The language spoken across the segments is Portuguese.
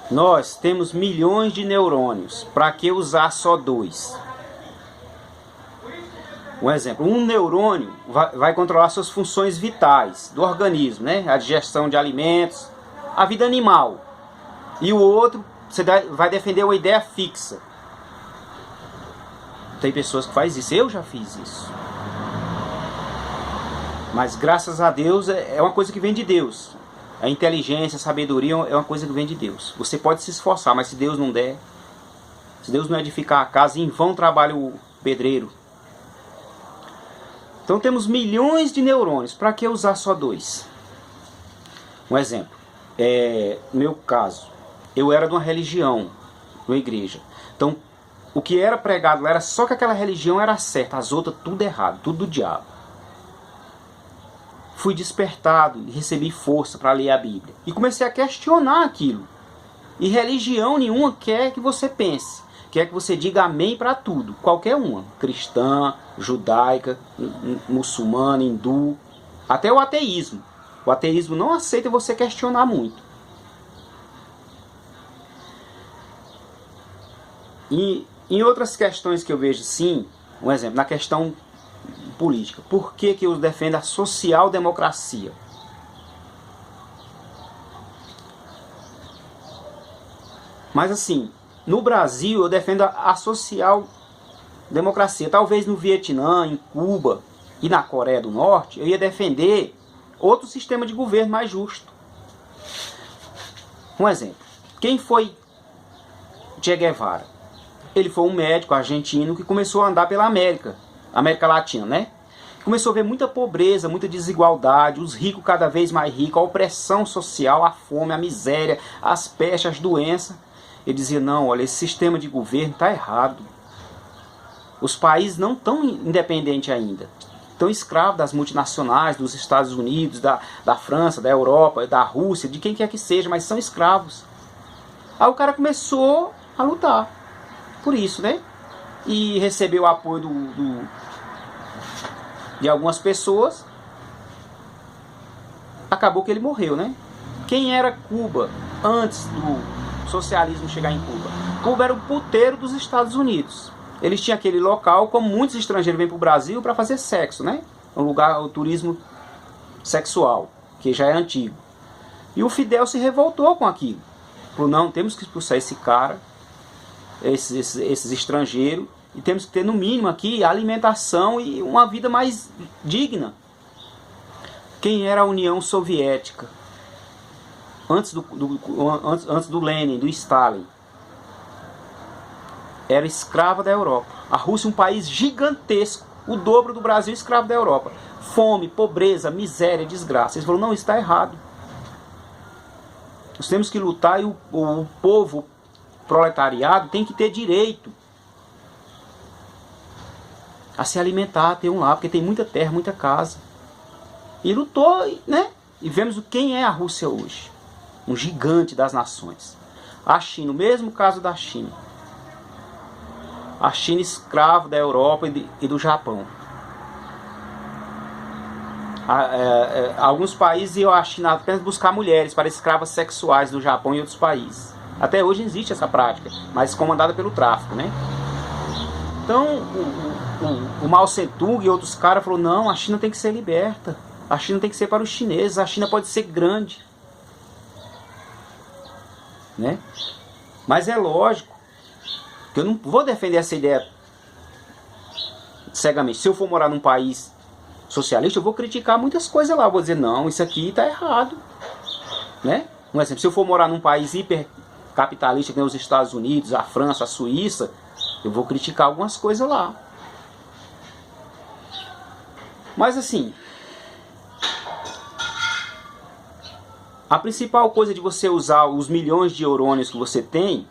Nós temos milhões de neurônios. Para que usar só dois? Um exemplo, um neurônio vai controlar suas funções vitais do organismo, né? A digestão de alimentos, a vida animal. E o outro, você vai defender uma ideia fixa. Tem pessoas que fazem isso, eu já fiz isso. Mas graças a Deus é uma coisa que vem de Deus. A inteligência, a sabedoria é uma coisa que vem de Deus. Você pode se esforçar, mas se Deus não der, se Deus não edificar a casa, em vão trabalha o pedreiro. Então temos milhões de neurônios. Para que usar só dois? Um exemplo. No meu caso, eu era de uma religião, de uma igreja. Então, o que era pregado lá era só que aquela religião era certa, as outras tudo errado, tudo do diabo. Fui despertado e recebi força para ler a Bíblia. E comecei a questionar aquilo. E religião nenhuma quer que você pense. Quer que você diga amém para tudo. Qualquer uma. Cristã, judaica, muçulmana, hindu. Até o ateísmo. O ateísmo não aceita você questionar muito. E em outras questões que eu vejo, sim, um exemplo, na questão política. Por que eu defendo a social-democracia? Mas assim, no Brasil eu defendo a social-democracia. Talvez no Vietnã, em Cuba e na Coreia do Norte, eu ia defender outro sistema de governo mais justo. Um exemplo. Quem foi Che Guevara? Ele foi um médico argentino que começou a andar pela América Latina, né? Começou a ver muita pobreza, muita desigualdade, os ricos cada vez mais ricos, a opressão social, a fome, a miséria, as pestes, as doenças. Ele dizia, não, olha, esse sistema de governo está errado. Os países não estão independentes ainda. Estão escravos das multinacionais, dos Estados Unidos, da França, da Europa, da Rússia, de quem quer que seja, mas são escravos. Aí o cara começou a lutar por isso, né? E recebeu o apoio de algumas pessoas. Acabou que ele morreu, né? Quem era Cuba antes do socialismo chegar em Cuba? Cuba era o puteiro dos Estados Unidos. Eles tinham aquele local, como muitos estrangeiros vêm para o Brasil para fazer sexo, né? Um lugar, o turismo sexual, que já é antigo. E o Fidel se revoltou com aquilo. Falou, não, temos que expulsar esse cara, esses estrangeiros, e temos que ter no mínimo aqui alimentação e uma vida mais digna. Quem era a União Soviética? Antes do Lenin, do Stalin. Era escrava da Europa. A Rússia, um país gigantesco, o dobro do Brasil, escravo da Europa. Fome, pobreza, miséria, desgraça. Eles falaram, não, isso está errado. Nós temos que lutar e o povo proletariado tem que ter direito a se alimentar, a ter um lar, porque tem muita terra, muita casa. E lutou, né? E vemos quem é a Rússia hoje. Um gigante das nações. A China, o mesmo caso da China. A China escravo da Europa e do Japão. Alguns países iam à China apenas buscar mulheres para escravas sexuais do Japão e outros países. Até hoje existe essa prática, mas comandada pelo tráfico, né? Então, o Mao Tse-tung e outros caras falaram, não, a China tem que ser liberta. A China tem que ser para os chineses, a China pode ser grande. Né? Mas é lógico que eu não vou defender essa ideia cegamente. Se eu for morar num país socialista, eu vou criticar muitas coisas lá. Eu vou dizer, não, isso aqui está errado. Né? Um exemplo, se eu for morar num país hipercapitalista, que nem os Estados Unidos, a França, a Suíça, eu vou criticar algumas coisas lá. Mas assim, a principal coisa de você usar os milhões de neurônios que você tem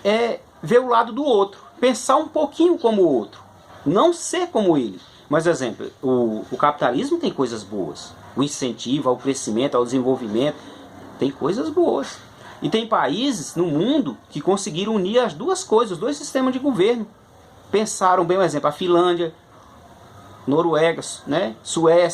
é ver o lado do outro. Pensar um pouquinho como o outro. Não ser como ele. Mas, exemplo, o capitalismo tem coisas boas. O incentivo ao crescimento, ao desenvolvimento, tem coisas boas. E tem países no mundo que conseguiram unir as duas coisas, os dois sistemas de governo. Pensaram bem, por exemplo, a Finlândia, Noruega, né? Suécia.